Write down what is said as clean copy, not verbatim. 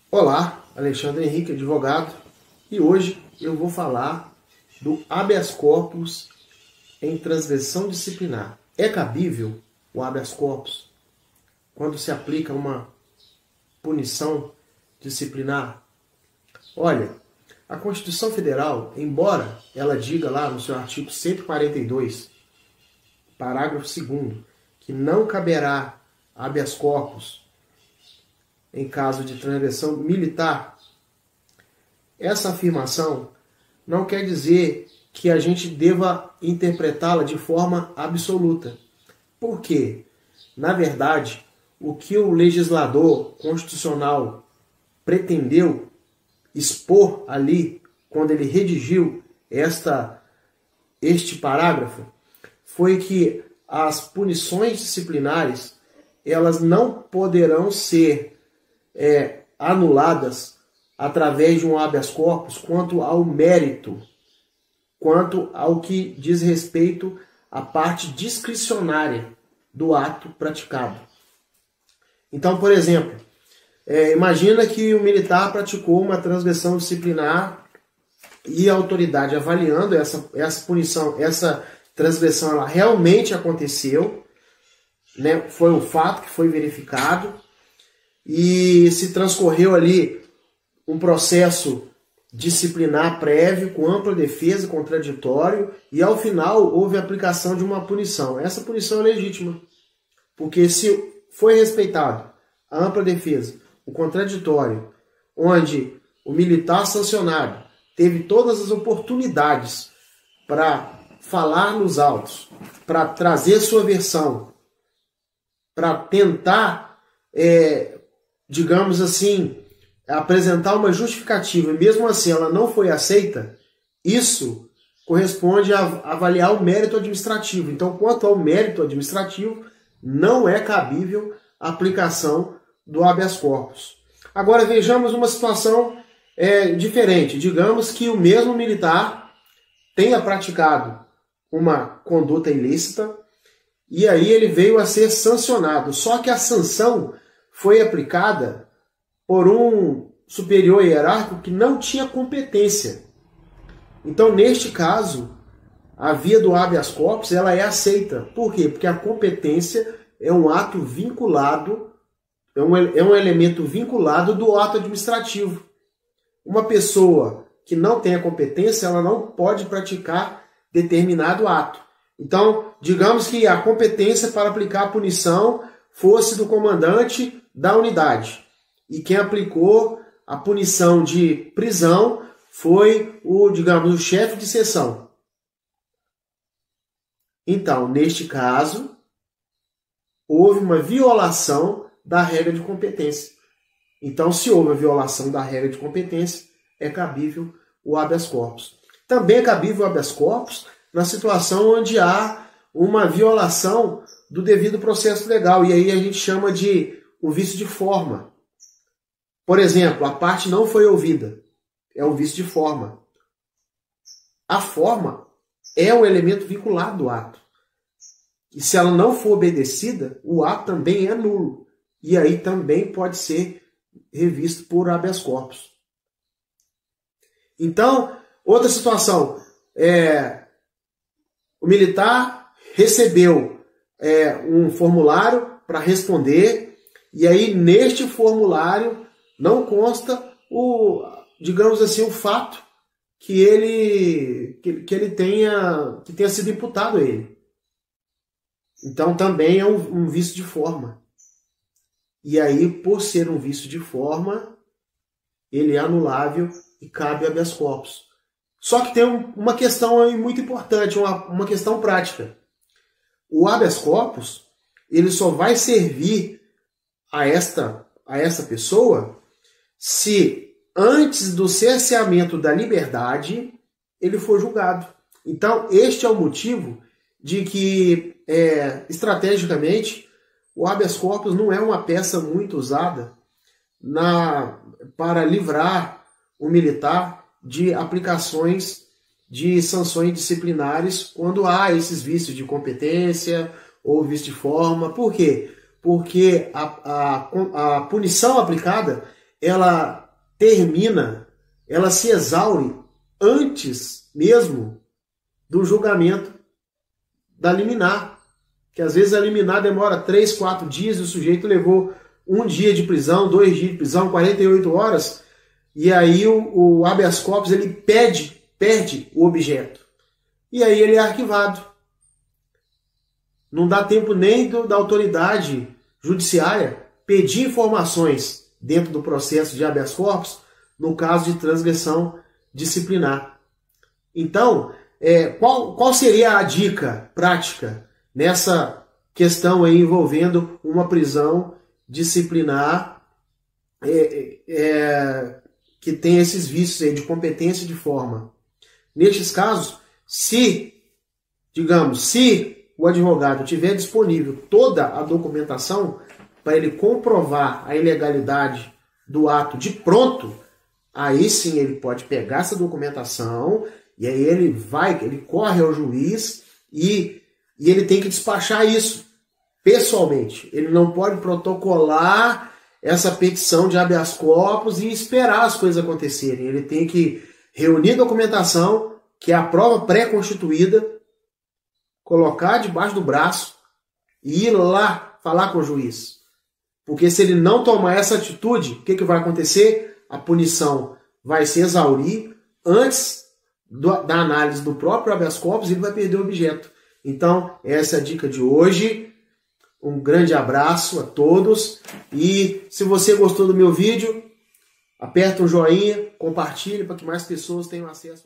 Olá, Alexandre Henrique, advogado, e hoje eu vou falar do habeas corpus em transgressão disciplinar. É cabível o habeas corpus quando se aplica uma punição disciplinar? Olha, a Constituição Federal, embora ela diga lá no seu artigo 142, parágrafo 2º, que não caberá habeas corpus em caso de transgressão militar, essa afirmação não quer dizer que a gente deva interpretá-la de forma absoluta. Por quê? Na verdade, o que o legislador constitucional pretendeu expor ali, quando ele redigiu este parágrafo, foi que as punições disciplinares elas não poderão ser anuladas através de um habeas corpus quanto ao mérito, quanto ao que diz respeito à parte discricionária do ato praticado. Então, por exemplo, imagina que o militar praticou uma transgressão disciplinar e a autoridade avaliando essa punição, essa transgressão, ela realmente aconteceu, né? Foi um fato que foi verificado, e se transcorreu ali um processo disciplinar prévio, com ampla defesa, contraditório, e ao final houve a aplicação de uma punição. Essa punição é legítima, porque se foi respeitado a ampla defesa, o contraditório, onde o militar sancionado teve todas as oportunidades para falar nos autos, para trazer sua versão, para tentar digamos assim, apresentar uma justificativa, e mesmo assim ela não foi aceita, isso corresponde a avaliar o mérito administrativo. Então, quanto ao mérito administrativo, não é cabível a aplicação do habeas corpus. Agora vejamos uma situação diferente. Digamos que o mesmo militar tenha praticado uma conduta ilícita e aí ele veio a ser sancionado. Só que a sanção foi aplicada por um superior hierárquico que não tinha competência. Então, neste caso, a via do habeas corpus ela é aceita. Por quê? Porque a competência é um ato vinculado, é um elemento vinculado do ato administrativo. Uma pessoa que não tem a competência, ela não pode praticar determinado ato. Então, digamos que a competência para aplicar a punição fosse do comandante da unidade. E quem aplicou a punição de prisão foi o chefe de seção. Então, neste caso, houve uma violação da regra de competência. Então, se houve a violação da regra de competência, é cabível o habeas corpus. Também é cabível o habeas corpus na situação onde há uma violação do devido processo legal. E aí a gente chama de o vício de forma. Por exemplo, a parte não foi ouvida. É o vício de forma. A forma é o elemento vinculado do ato. E se ela não for obedecida, o ato também é nulo. E aí também pode ser revisto por habeas corpus. Então, outra situação. O militar recebeu um formulário para responder, e aí neste formulário não consta digamos assim, o fato que ele tenha sido imputado a ele. Então também é um vício de forma. E aí, por ser um vício de forma, ele é anulável e cabe habeas corpus. Só que tem uma questão aí muito importante, uma questão prática. O habeas corpus, ele só vai servir a essa pessoa se antes do cerceamento da liberdade ele for julgado. Então, este é o motivo de que, estrategicamente, o habeas corpus não é uma peça muito usada para livrar o militar de aplicações de sanções disciplinares quando há esses vícios de competência ou vício de forma. Por quê? Porque a punição aplicada ela termina, ela se exaure antes mesmo do julgamento da liminar. Que às vezes a liminar demora 3, 4 dias e o sujeito levou 1 dia de prisão, 2 dias de prisão, 48 horas, e aí o habeas corpus ele perde o objeto. E aí ele é arquivado. Não dá tempo nem da autoridade judiciária pedir informações dentro do processo de habeas corpus no caso de transgressão disciplinar. Então, qual seria a dica prática nessa questão aí envolvendo uma prisão disciplinar que tem esses vícios aí de competência e de forma? Nestes casos, se o advogado tiver disponível toda a documentação para ele comprovar a ilegalidade do ato de pronto, aí sim ele pode pegar essa documentação e aí ele corre ao juiz e ele tem que despachar isso pessoalmente. Ele não pode protocolar essa petição de habeas corpus e esperar as coisas acontecerem. Ele tem que reunir documentação, que é a prova pré-constituída, colocar debaixo do braço e ir lá falar com o juiz. Porque se ele não tomar essa atitude, o que vai acontecer? A punição vai se exaurir antes da análise do próprio habeas corpus e ele vai perder o objeto. Então, essa é a dica de hoje. Um grande abraço a todos. E se você gostou do meu vídeo, aperta um joinha, compartilhe para que mais pessoas tenham acesso.